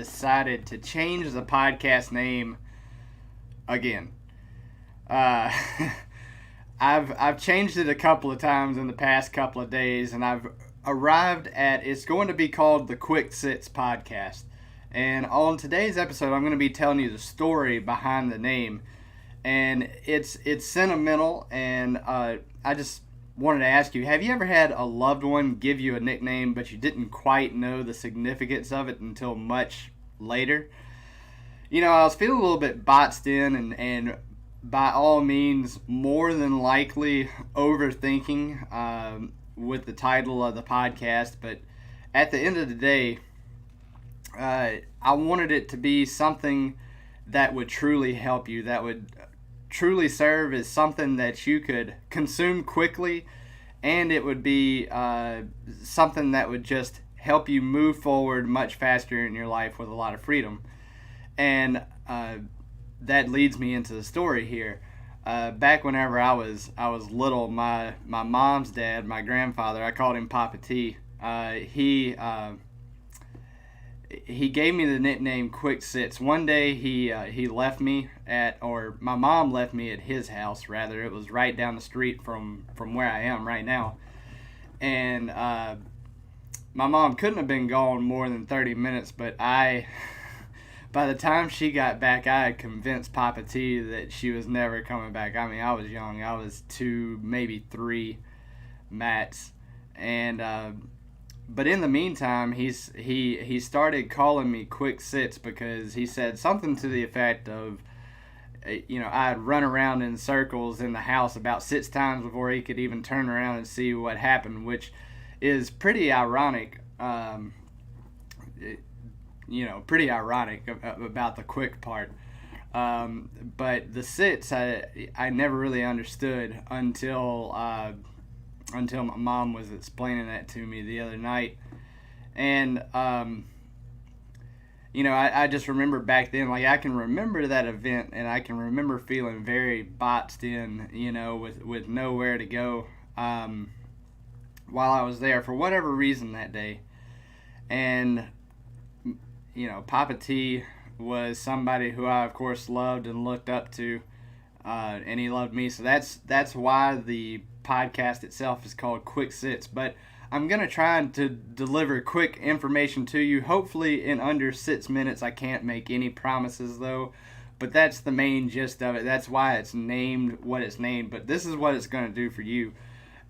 decided to change the podcast name again. Uh, I've changed it a couple of times in the past couple of days, and I've arrived at it's going to be called the Quick Sits Podcast. And on today's episode, I'm going to be telling you the story behind the name, and it's sentimental. And I just wanted to ask you: have you ever had a loved one give you a nickname, but you didn't quite know the significance of it until much later? You know, I was feeling a little bit boxed in, and by all means, more than likely overthinking with the title of the podcast. But at the end of the day, I wanted it to be something that would truly help you, that would truly serve as something that you could consume quickly, and it would be something that would just help you move forward much faster in your life with a lot of freedom. And that leads me into the story here. Back whenever I was little, my mom's dad, my grandfather, I called him Papa T. He gave me the nickname Quick Sits. One day he left me or my mom left me at his house, rather. It was right down the street from where I am right now. And my mom couldn't have been gone more than 30 minutes, but by the time she got back, I had convinced Papa T that she was never coming back. I mean, I was young. I was 2, maybe 3 max. And but in the meantime, he started calling me Quick Sits because he said something to the effect of, I'd run around in circles in the house about 6 times before he could even turn around and see what happened, which is pretty ironic. Pretty ironic about the quick part. But the sits, I never really understood until my mom was explaining that to me the other night. And, I just remember back then, like I can remember that event, and I can remember feeling very boxed in, with nowhere to go while I was there for whatever reason that day. And Papa T was somebody who I, of course, loved and looked up to, and he loved me. So that's why the podcast itself is called Quick Sits. But I'm going to try to deliver quick information to you, hopefully in under 6 minutes. I can't make any promises, though, but that's the main gist of it. That's why it's named what it's named. But this is what it's going to do for you.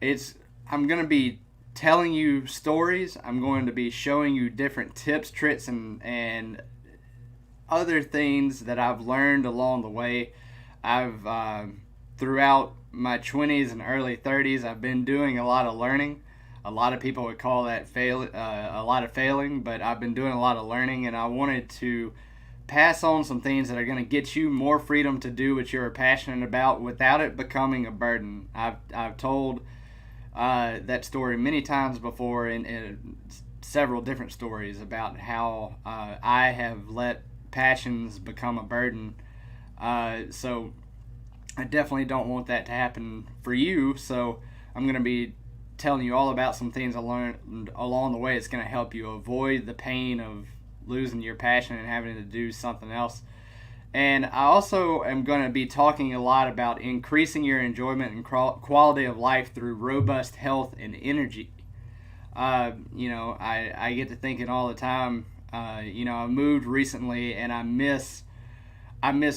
I'm going to be telling you stories. I'm going to be showing you different tips, tricks, and other things that I've learned along the way. I've throughout my 20s and early 30s, I've been doing a lot of learning. A lot of people would call that a lot of failing, but I've been doing a lot of learning, and I wanted to pass on some things that are going to get you more freedom to do what you're passionate about without it becoming a burden. I've told that story many times before in several different stories about how I have let passions become a burden. So I definitely don't want that to happen for you. So I'm going to be telling you all about some things I learned along the way. It's going to help you avoid the pain of losing your passion and having to do something else. And I also am going to be talking a lot about increasing your enjoyment and quality of life through robust health and energy. I get to thinking all the time, I moved recently, and I miss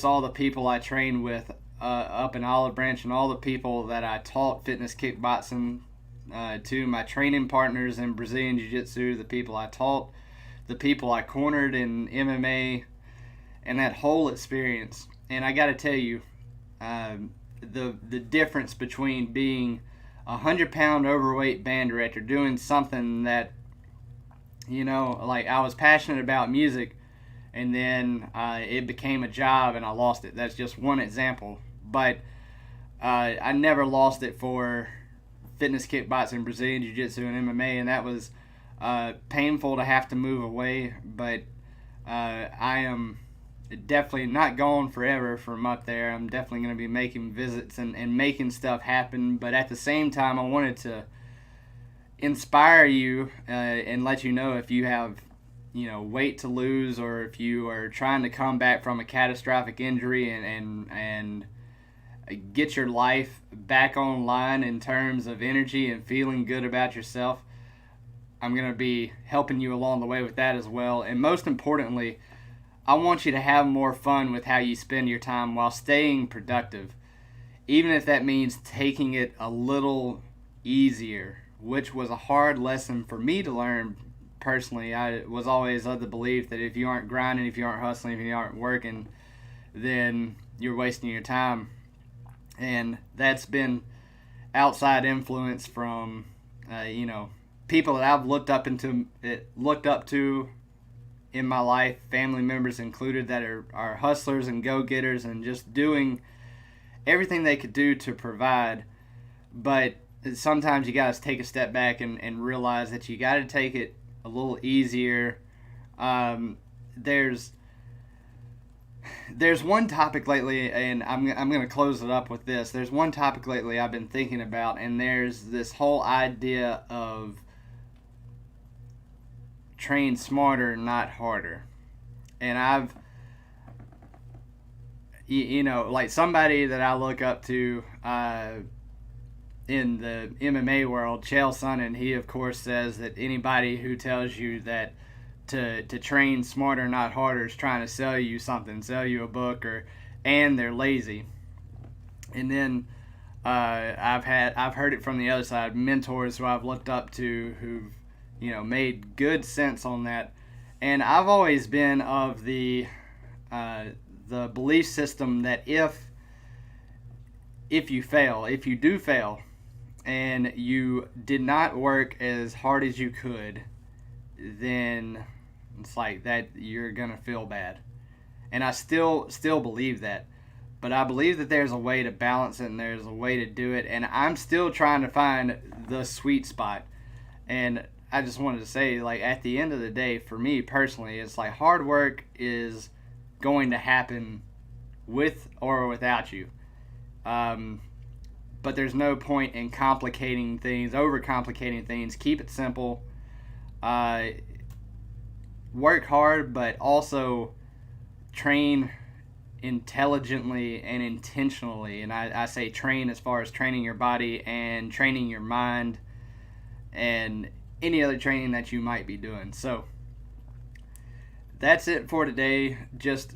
all the people I trained with up in Olive Branch, and all the people that I taught fitness kickboxing to, my training partners in Brazilian Jiu-Jitsu, the people I taught, the people I cornered in MMA, and that whole experience. And I got to tell you, the difference between being a 100-pound overweight band director doing something that, like I was passionate about music, and then it became a job and I lost it. That's just one example. But I never lost it for fitness kickboxing, Brazilian Jiu-Jitsu, and MMA, and that was painful to have to move away. But I am definitely not gone forever from up there. I'm definitely going to be making visits and making stuff happen. But at the same time, I wanted to inspire you and let you know if you have weight to lose, or if you are trying to come back from a catastrophic injury and get your life back online in terms of energy and feeling good about yourself, I'm going to be helping you along the way with that as well. And most importantly, I want you to have more fun with how you spend your time while staying productive, even if that means taking it a little easier, which was a hard lesson for me to learn personally. I was always of the belief that if you aren't grinding, if you aren't hustling, if you aren't working, then you're wasting your time. And that's been outside influence from, people that I've looked up to in my life, family members included, that are hustlers and go-getters and just doing everything they could do to provide. But sometimes you got to take a step back and realize that you got to take it a little easier. There's one topic lately, and I'm going to close it up with this. There's one topic lately I've been thinking about, and there's this whole idea of train smarter, not harder. And I've, like somebody that I look up to in the MMA world, Chael Sonnen, he of course says that anybody who tells you that to train smarter, not harder, is trying to sell you something, sell you a book, and they're lazy. And then I've heard it from the other side, mentors who I've looked up to who've made good sense on that. And I've always been of the belief system that if you do fail and you did not work as hard as you could, then it's like that you're gonna feel bad. And I still believe that, but I believe that there's a way to balance it and there's a way to do it, and I'm still trying to find the sweet spot. And I just wanted to say, like, at the end of the day, for me personally, it's like hard work is going to happen with or without you. But there's no point in complicating things, overcomplicating things. Keep it simple. Work hard, but also train intelligently and intentionally. And I say train as far as training your body and training your mind and any other training that you might be doing. So that's it for today. Just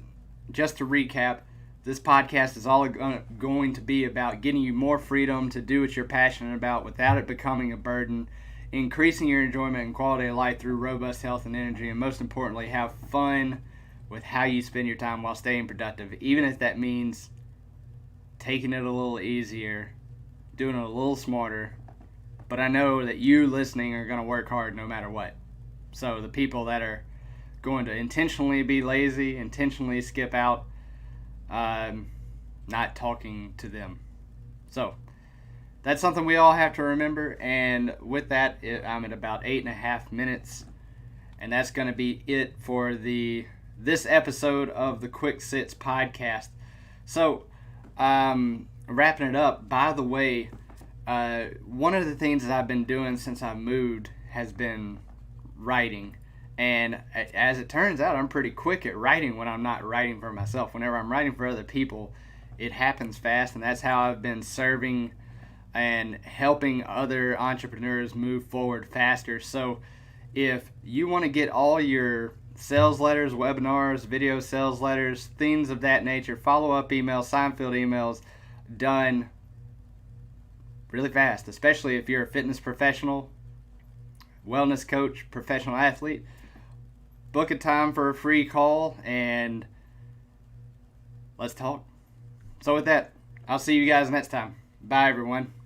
to recap, this podcast is all going to be about getting you more freedom to do what you're passionate about without it becoming a burden, increasing your enjoyment and quality of life through robust health and energy, and most importantly, have fun with how you spend your time while staying productive, even if that means taking it a little easier, doing it a little smarter. But I know that you listening are going to work hard no matter what. So the people that are going to intentionally be lazy, intentionally skip out, not talking to them. So that's something we all have to remember. And with that, I'm at about 8.5 minutes. And that's going to be it for this episode of the Quick Sits podcast. So wrapping it up, by the way, one of the things that I've been doing since I moved has been writing. And as it turns out, I'm pretty quick at writing when I'm not writing for myself. Whenever I'm writing for other people, it happens fast. And that's how I've been serving and helping other entrepreneurs move forward faster. So if you want to get all your sales letters, webinars, video sales letters, things of that nature, follow-up emails, Seinfeld emails done really fast, especially if you're a fitness professional, wellness coach, professional athlete, book a time for a free call and let's talk. So with that, I'll see you guys next time. Bye, everyone.